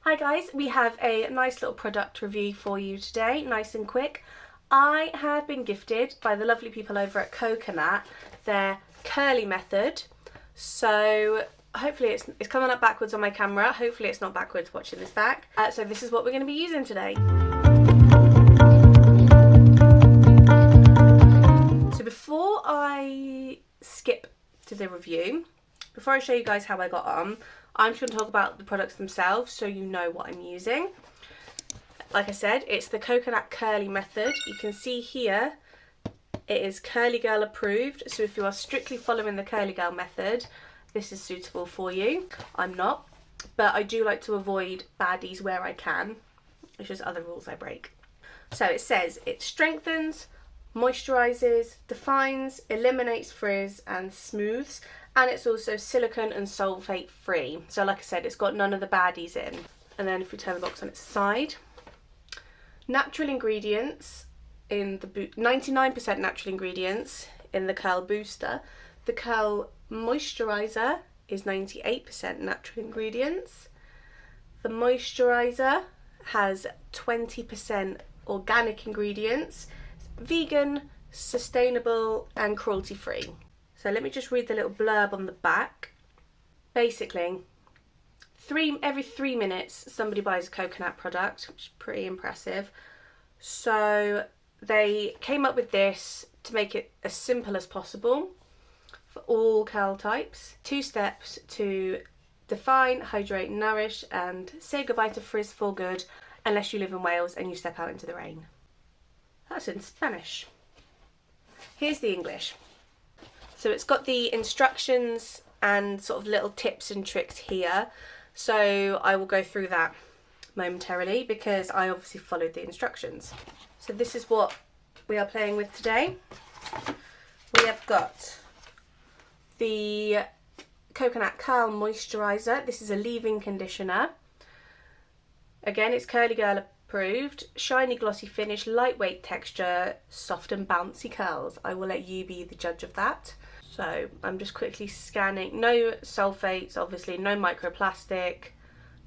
Hi guys, we have a nice little product review for you today, nice and quick. I have been gifted by the lovely people over at COCUNAT their curly method. So hopefully it's coming up backwards on my camera. Hopefully it's not backwards watching this back. So this is what we're going to be using today. So before I skip to the review, before I show you guys how I got on, I'm just going to talk about the products themselves so you know what I'm using. Like I said, it's the COCUNAT Curly Method. You can see here it is Curly Girl approved, so if you are strictly following the Curly Girl method, this is suitable for you. I'm not, but I do like to avoid baddies where I can. It's just other rules I break. So it says it strengthens, moisturises, defines, eliminates frizz and smooths, and it's also silicone and sulfate free. So like I said, it's got none of the baddies in. And then if we turn the box on its side, natural ingredients in the 99% natural ingredients in the Curl Booster. The Curl Moisturiser is 98% natural ingredients. The moisturiser has 20% organic ingredients, vegan, sustainable and cruelty free. So let me just read the little blurb on the back. Basically, every 3 minutes somebody buys a COCUNAT product, which is pretty impressive. So they came up with this to make it as simple as possible for all curl types. 2 steps to define, hydrate, nourish and say goodbye to frizz for good unless you live in Wales and you step out into the rain. That's in Spanish. Here's the English. So it's got the instructions and sort of little tips and tricks here. So I will go through that momentarily because I obviously followed the instructions. So this is what we are playing with today. We have got the COCUNAT Curl Moisturiser. This is a leave-in conditioner. Again, it's Curly Girl approved. Shiny glossy finish, lightweight texture, soft and bouncy curls. I will let you be the judge of that. So I'm just quickly scanning. No sulfates, obviously, no microplastic,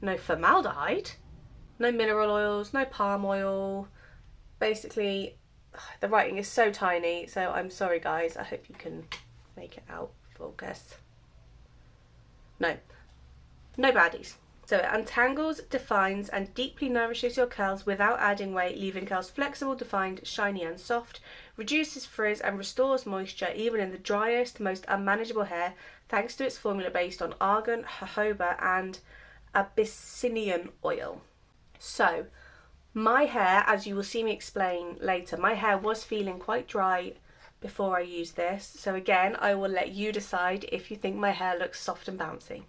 no formaldehyde, no mineral oils, no palm oil. Basically, the writing is so tiny, so I'm sorry guys. I hope you can make it out, focus. No baddies. So it untangles, defines and deeply nourishes your curls without adding weight, leaving curls flexible, defined, shiny and soft, reduces frizz and restores moisture even in the driest, most unmanageable hair thanks to its formula based on argan, jojoba and abyssinian oil. So my hair, as you will see me explain later, my hair was feeling quite dry before I used this. So again, I will let you decide if you think my hair looks soft and bouncy.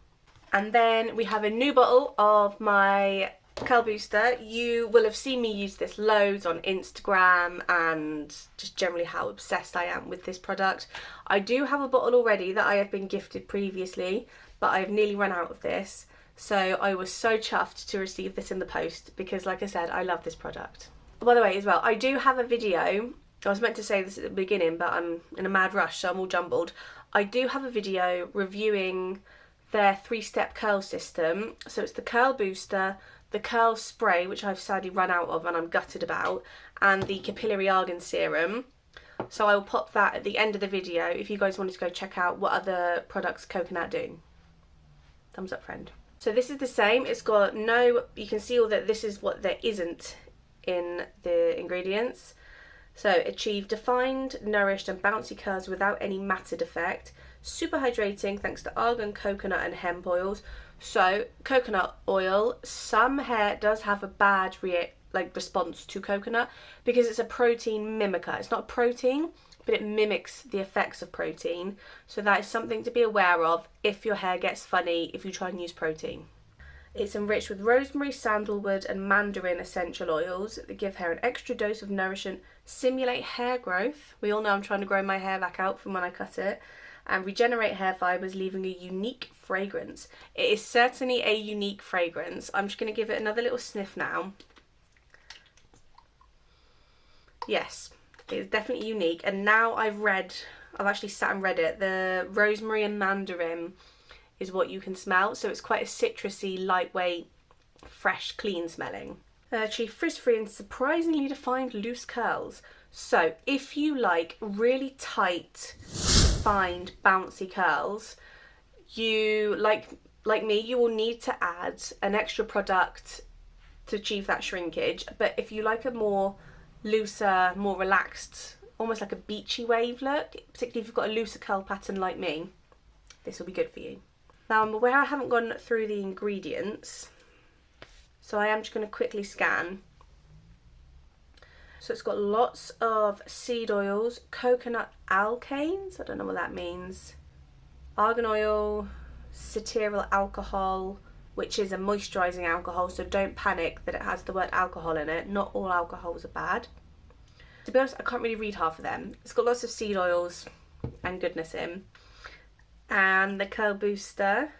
And then we have a new bottle of my Curl Booster. You will have seen me use this loads on Instagram and just generally how obsessed I am with this product. I do have a bottle already that I have been gifted previously, but I have nearly run out of this. So I was so chuffed to receive this in the post because, like I said, I love this product. By the way, as well, I do have a video. I was meant to say this at the beginning, but I'm in a mad rush, so I'm all jumbled. I do have a video reviewing their 3-step curl system. So it's the Curl Booster, the Curl Spray, which I've sadly run out of and I'm gutted about, and the Capillary Argan Serum. So I will pop that at the end of the video if you guys wanted to go check out what other products COCUNAT do. Thumbs up, friend. So this is the same. It's got no, you can see all that this is what there isn't in the ingredients. So achieve defined, nourished and bouncy curls without any matted effect. Super hydrating thanks to argan, coconut and hemp oils. So coconut oil, some hair does have a bad response to coconut because it's a protein mimicker. It's not a protein, but it mimics the effects of protein. So that is something to be aware of if your hair gets funny if you try and use protein. It's enriched with rosemary, sandalwood and mandarin essential oils that give hair an extra dose of nourishment, simulate hair growth. We all know I'm trying to grow my hair back out from when I cut it. And regenerate hair fibres, leaving a unique fragrance. It is certainly a unique fragrance. I'm just going to give it another little sniff now. Yes, it is definitely unique. And now I've actually sat and read it. The rosemary and mandarin is what you can smell. So it's quite a citrusy, lightweight fresh, clean smelling. Achieve frizz-free and surprisingly defined loose curls. So if you like really tight, defined, bouncy curls, you like me, you will need to add an extra product to achieve that shrinkage. But if you like a more looser, more relaxed, almost like a beachy wave look, particularly if you've got a looser curl pattern like me, this will be good for you. Now I'm aware I haven't gone through the ingredients, so I am just going to quickly scan. So it's got lots of seed oils, coconut alkanes, I don't know what that means, argan oil, cetearyl alcohol, which is a moisturising alcohol, so don't panic that it has the word alcohol in it. Not all alcohols are bad. To be honest, I can't really read half of them. It's got lots of seed oils and goodness in. And the curl booster,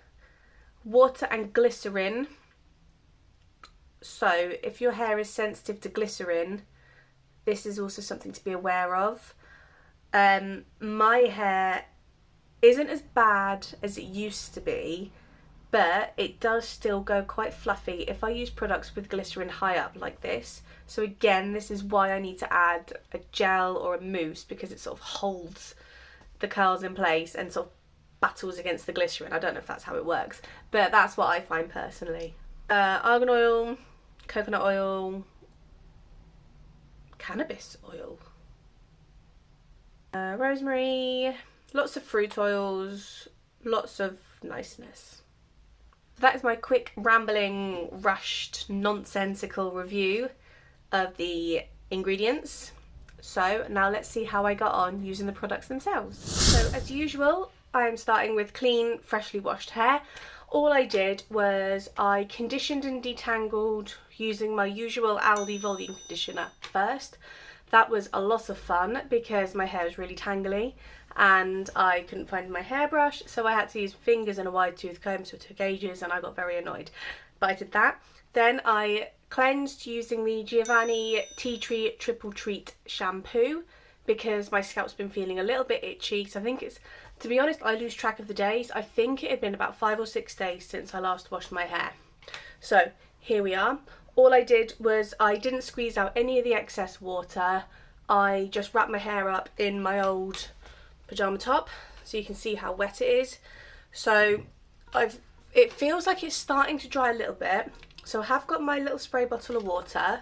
water and glycerin. So if your hair is sensitive to glycerin, this is also something to be aware of. My hair isn't as bad as it used to be, but it does still go quite fluffy if I use products with glycerin high up like this. So again, this is why I need to add a gel or a mousse, because it sort of holds the curls in place and sort of battles against the glycerin. I don't know if that's how it works, but that's what I find personally. Argan oil, coconut oil, cannabis oil, rosemary, lots of fruit oils, lots of niceness. That is my quick, rambling, rushed, nonsensical review of the ingredients. So now let's see how I got on using the products themselves. So as usual, I am starting with clean, freshly washed hair. All I did was I conditioned and detangled using my usual Aldi volume conditioner first. That was a lot of fun because my hair was really tangly and I couldn't find my hairbrush, so I had to use fingers and a wide tooth comb, so it took ages and I got very annoyed. But I did that. Then I cleansed using the Giovanni Tea Tree Triple Treat shampoo because my scalp's been feeling a little bit itchy. So I think it's, to be honest, I lose track of the days. I think it had been about 5 or 6 days since I last washed my hair. So here we are. All I did was I didn't squeeze out any of the excess water. I just wrapped my hair up in my old pyjama top so you can see how wet it is. So it feels like it's starting to dry a little bit. So I have got my little spray bottle of water.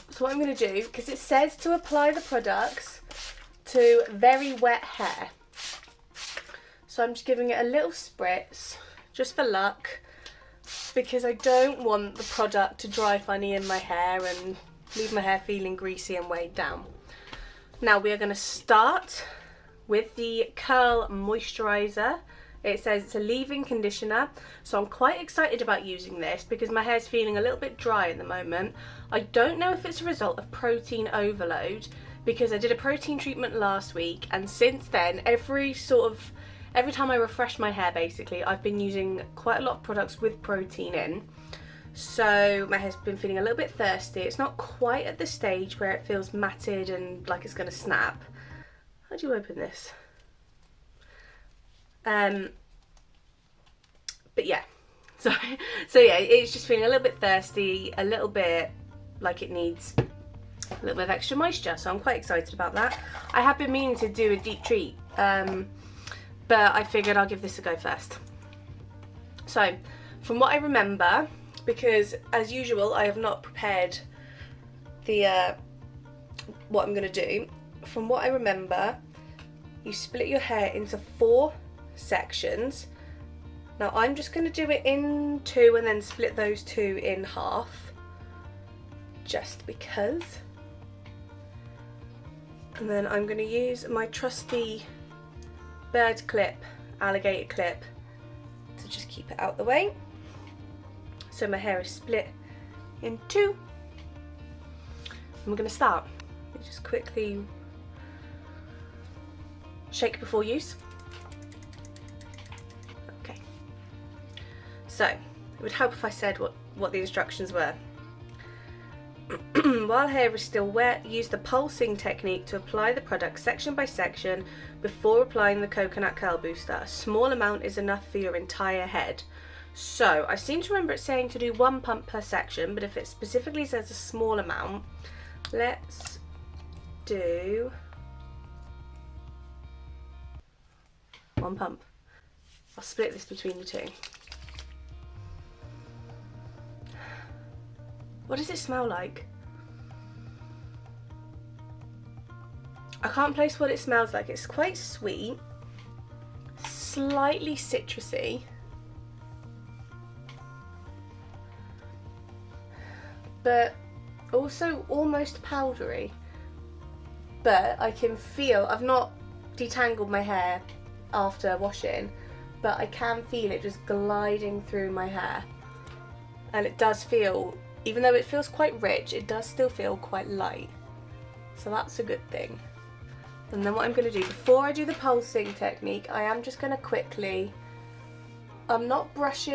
So what I'm going to do, because it says to apply the products to very wet hair. So I'm just giving it a little spritz, just for luck, because I don't want the product to dry funny in my hair and leave my hair feeling greasy and weighed down. Now we are going to start with the Curl Moisturiser. It says it's a leave-in conditioner, so I'm quite excited about using this because my hair's feeling a little bit dry at the moment. I don't know if it's a result of protein overload, because I did a protein treatment last week, and since then every time I refresh my hair, basically, I've been using quite a lot of products with protein in. So my hair's been feeling a little bit thirsty. It's not quite at the stage where it feels matted and like it's going to snap. How do you open this? But yeah, so yeah, it's just feeling a little bit thirsty, a little bit like it needs a little bit of extra moisture. So I'm quite excited about that. I have been meaning to do a deep treat, but I figured I'll give this a go first. So from what I remember, because as usual I have not prepared the what I'm going to do, from what I remember, you split your hair into 4 sections. Now I'm just going to do it in 2 and then split those 2 in half, just because. And then I'm going to use my trusty bird clip, alligator clip, to just keep it out the way. So my hair is split in 2. And we're going to start. Let me just quickly shake before use. Okay. So it would help if I said what the instructions were. While hair is still wet, use the pulsing technique to apply the product section by section before applying the coconut curl booster. A small amount is enough for your entire head. So I seem to remember it saying to do 1 pump per section, but if it specifically says a small amount, let's do 1 pump. I'll split this between the two. What does it smell like? I can't place what it smells like. It's quite sweet, slightly citrusy, but also almost powdery. But I can feel, I've not detangled my hair after washing, but I can feel it just gliding through my hair. And it does feel, even though it feels quite rich, it does still feel quite light. So that's a good thing. And then what I'm going to do, before I do the pulsing technique, I am just going to quickly, I'm not brush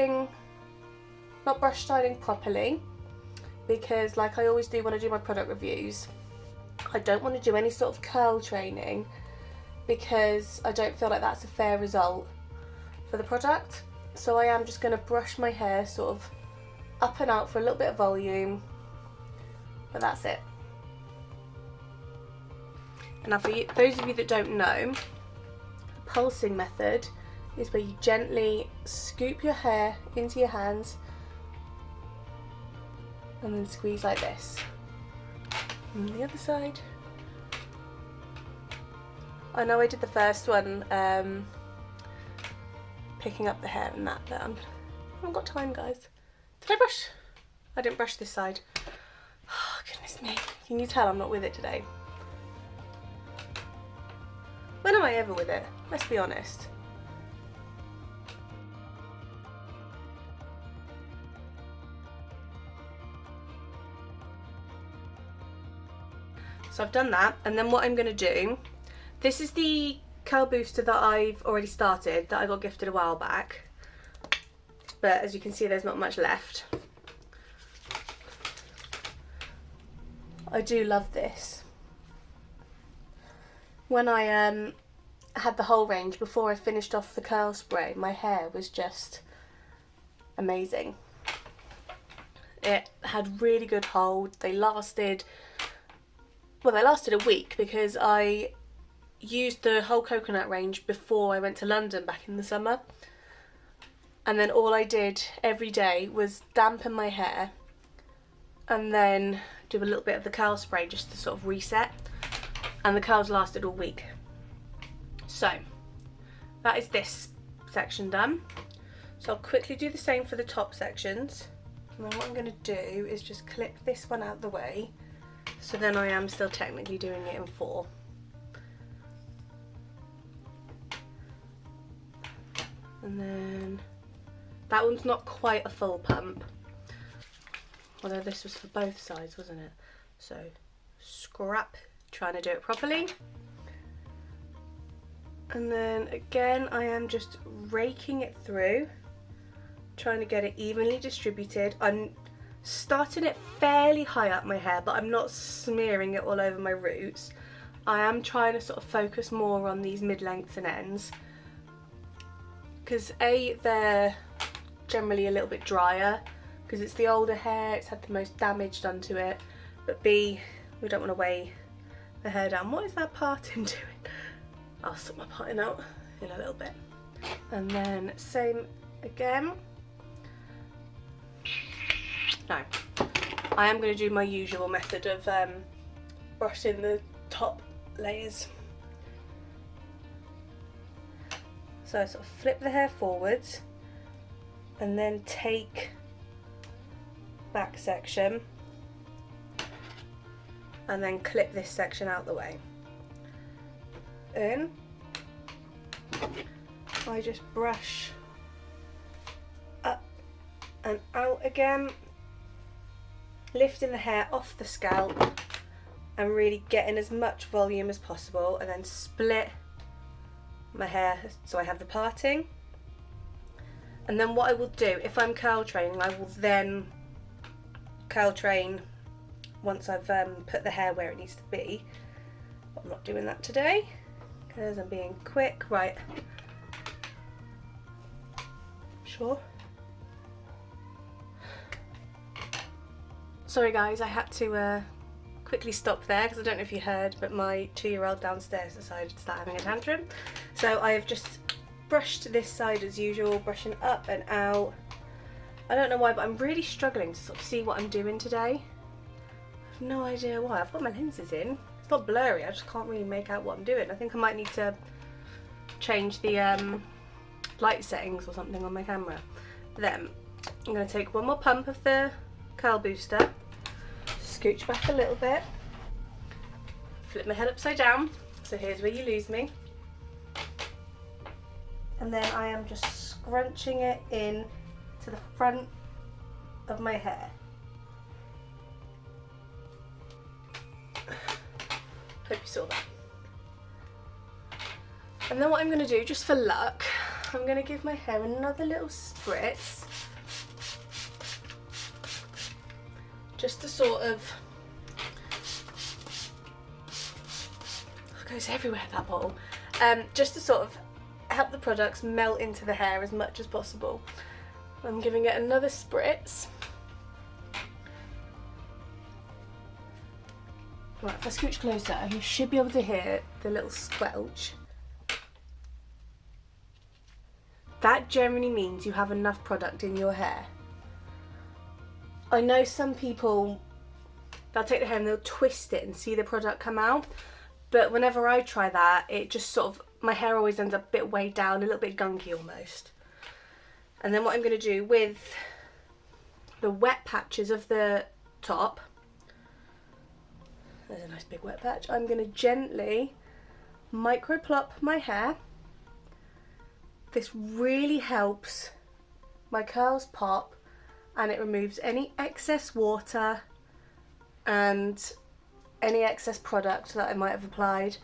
styling properly, because like I always do when I do my product reviews, I don't want to do any sort of curl training because I don't feel like that's a fair result for the product. So I am just going to brush my hair sort of up and out for a little bit of volume, but that's it. And now for you, those of you that don't know, the pulsing method is where you gently scoop your hair into your hands and then squeeze like this. And the other side. I know I did the first one picking up the hair and that, but I haven't got time, guys. Did I brush? I didn't brush this side. Oh, goodness me. Can you tell I'm not with it today? When am I ever with it? Let's be honest. So I've done that, and then what I'm going to do, this is the curl booster that I've already started, that I got gifted a while back, but as you can see there's not much left. I do love this. When I had the whole range, before I finished off the curl spray, my hair was just amazing. It had really good hold. They lasted a week because I used the whole coconut range before I went to London back in the summer. And then all I did every day was dampen my hair and then do a little bit of the curl spray just to sort of reset. And the curls lasted all week. So that is this section done. So I'll quickly do the same for the top sections. And then what I'm going to do is just clip this one out the way, so then I am still technically doing it in 4. And then that one's not quite a full pump, although this was for both sides, wasn't it? So scrap trying to do it properly. And then again I am just raking it through, trying to get it evenly distributed. I'm starting it fairly high up my hair, but I'm not smearing it all over my roots. I am trying to sort of focus more on these mid-lengths and ends, because A, they're generally a little bit drier because it's the older hair, it's had the most damage done to it, but B, we don't want to weigh the hair down. What is that parting doing? I'll sort my parting out in a little bit. And then same again. No, I am going to do my usual method of brushing the top layers. So I sort of flip the hair forwards and then take back section and then clip this section out the way. In, I just brush up and out again, lifting the hair off the scalp and really getting as much volume as possible, and then split my hair so I have the parting. And then what I will do, if I'm curl training, I will then curl train once I've put the hair where it needs to be. But I'm not doing that today because I'm being quick. Right, sure. Sorry guys, I had to quickly stop there because I don't know if you heard, but my 2-year-old downstairs decided to start having a tantrum. So I have just brushed this side as usual, brushing up and out. I don't know why, but I'm really struggling to sort of see what I'm doing today. I have no idea why. I've got my lenses in. It's not blurry, I just can't really make out what I'm doing. I think I might need to change the light settings or something on my camera. Then I'm going to take one more pump of the curl booster, scooch back a little bit, flip my head upside down, so here's where you lose me, and then I am just scrunching it in to the front of my hair. Hope you saw that. And then what I'm going to do, just for luck, I'm going to give my hair another little spritz, just to sort of, it goes everywhere, that bottle, just to sort of help the products melt into the hair as much as possible. I'm giving it another spritz. Right, if I scooch closer, you should be able to hear the little squelch. That generally means you have enough product in your hair. I know some people, they'll take their hair and they'll twist it and see the product come out, but whenever I try that, it just sort of, my hair always ends up a bit weighed down, a little bit gunky almost. And then what I'm going to do with the wet patches of the top, there's a nice big wet patch, I'm going to gently micro plop my hair. This really helps my curls pop, and it removes any excess water and any excess product that I might have applied.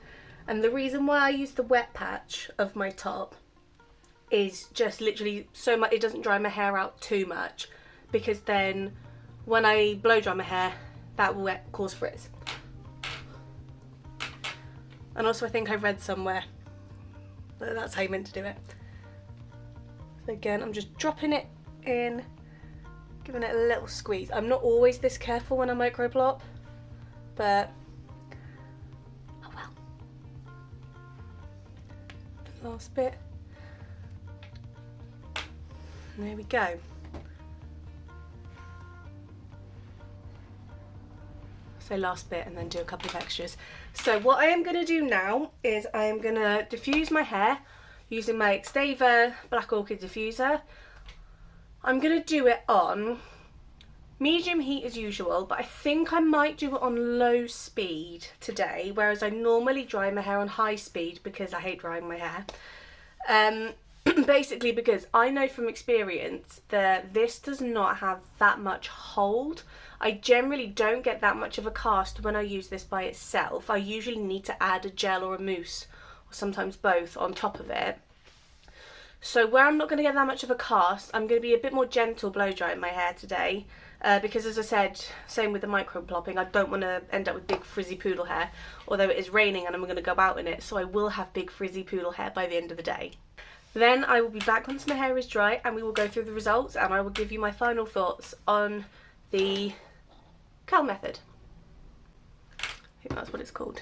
And the reason why I use the wet patch of my top is just literally so much, it doesn't dry my hair out too much, because then when I blow dry my hair, that will cause frizz. And also I think I read somewhere that that's how you meant to do it. So again, I'm just dropping it in, giving it a little squeeze. I'm not always this careful when I microplop, but oh well. Last bit. And there we go. So last bit and then do a couple of extras. So what I am going to do now is I am going to diffuse my hair using my Xtaver Black Orchid diffuser. I'm going to do it on medium heat as usual, but I think I might do it on low speed today, whereas I normally dry my hair on high speed because I hate drying my hair. Basically because I know from experience that this does not have that much hold. I generally don't get that much of a cast when I use this by itself. I usually need to add a gel or a mousse, or sometimes both, on top of it. So where I'm not going to get that much of a cast, I'm going to be a bit more gentle blow drying my hair today, because as I said, same with the micro plopping, I don't want to end up with big frizzy poodle hair, although it is raining and I'm going to go out in it, so I will have big frizzy poodle hair by the end of the day. Then I will be back once my hair is dry and we will go through the results, and I will give you my final thoughts on the curl method. I think that's what it's called.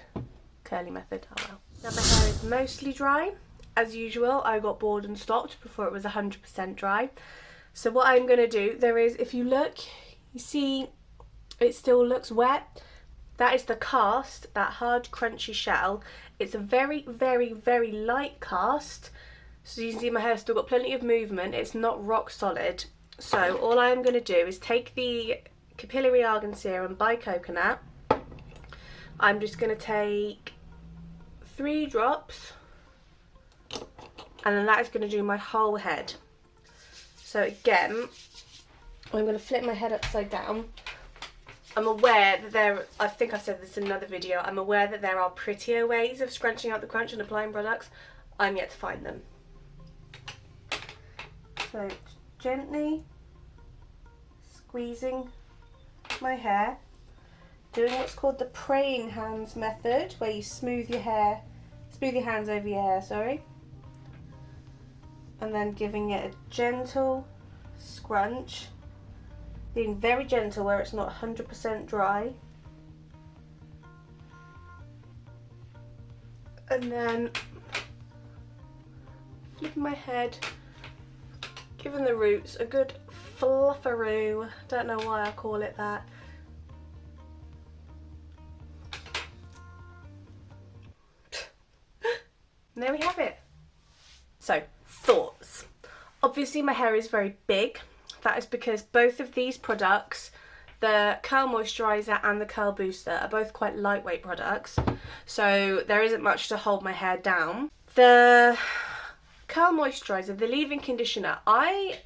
Curly method. Oh well. Now my hair is mostly dry. As usual, I got bored and stopped before it was 100% dry. So what I'm going to do, if you look, you see it still looks wet. That is the cast, that hard crunchy shell. It's a very, very, very light cast. So you can see my hair's still got plenty of movement. It's not rock solid. So all I'm going to do is take the Capillary Argan Serum by Coconut. I'm just going to take 3 drops, and then that is going to do my whole head. So again, I'm going to flip my head upside down. I'm aware that I think I've said this in another video, I'm aware that there are prettier ways of scrunching out the crunch and applying products. I'm yet to find them. So gently squeezing my hair, doing what's called the praying hands method, where you smooth your hands over your hair, sorry, and then giving it a gentle scrunch Being very gentle where it's not 100% dry. And then flipping my head, giving the roots a good fluffaroo. Don't know why I call it that. And there we have it. So, thoughts. Obviously my hair is very big. That is because both of these products, the Curl Moisturiser and the Curl Booster, are both quite lightweight products. So there isn't much to hold my hair down. The Curl Moisturiser, the leave-in conditioner, I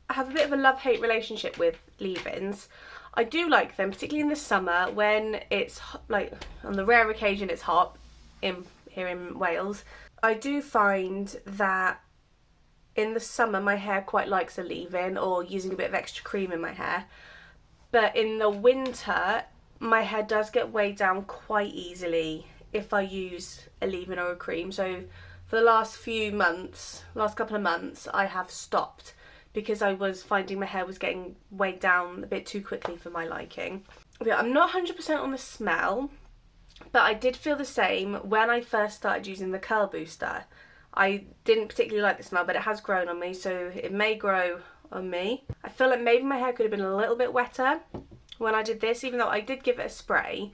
have a bit of a love-hate relationship with leave-ins. I do like them, particularly in the summer when it's like, on the rare occasion it's hot here in Wales. I do find that in the summer my hair quite likes a leave-in or using a bit of extra cream in my hair. But in the winter my hair does get weighed down quite easily if I use a leave-in or a cream. So for the last couple of months I have stopped because I was finding my hair was getting weighed down a bit too quickly for my liking. But I'm not 100% on the smell, but I did feel the same when I first started using the Curl Booster. I didn't particularly like the smell, but it has grown on me, so it may grow on me. I feel like maybe my hair could have been a little bit wetter when I did this, even though I did give it a spray.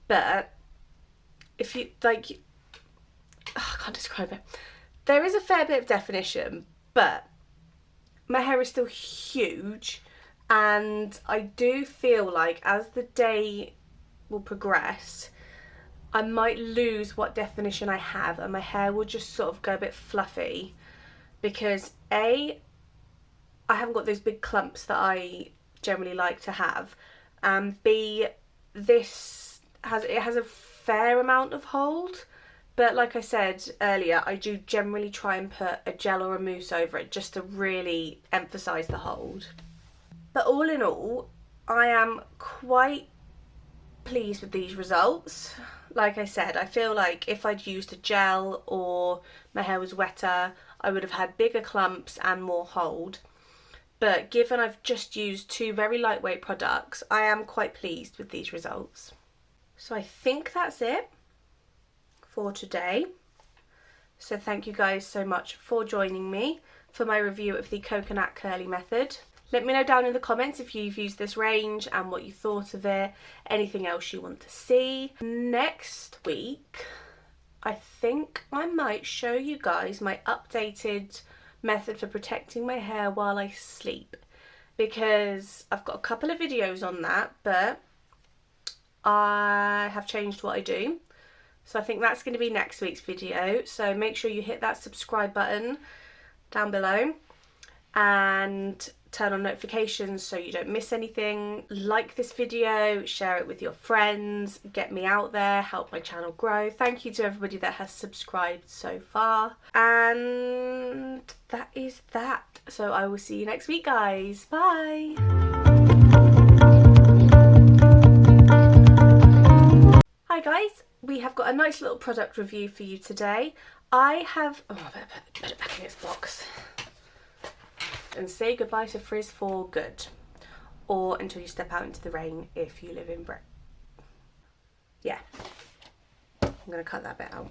But if you, like, I can't describe it. There is a fair bit of definition, but my hair is still huge, and I do feel like as the day will progress, I might lose what definition I have and my hair will just sort of go a bit fluffy because A, I haven't got those big clumps that I generally like to have, and B, this has a fair amount of hold, but like I said earlier, I do generally try and put a gel or a mousse over it just to really emphasise the hold. But all in all, I am quite pleased with these results. Like I said, I feel like if I'd used a gel or my hair was wetter, I would have had bigger clumps and more hold. But given I've just used two very lightweight products, I am quite pleased with these results. So I think that's it for today. So thank you guys so much for joining me for my review of the Coconut Curly Method. Let me know down in the comments if you've used this range and what you thought of it, anything else you want to see. Next week, I think I might show you guys my updated method for protecting my hair while I sleep, because I've got a couple of videos on that, but I have changed what I do. So I think that's going to be next week's video. So make sure you hit that subscribe button down below and turn on notifications so you don't miss anything. Like this video, share it with your friends, get me out there, help my channel grow. Thank you to everybody that has subscribed so far. And that is that. So I will see you next week, guys. Bye. Hi guys, we have got a nice little product review for you today. I have, I better put it back in its box and say goodbye to frizz for good, or until you step out into the rain if you live in Britain. Yeah, I'm gonna cut that bit out.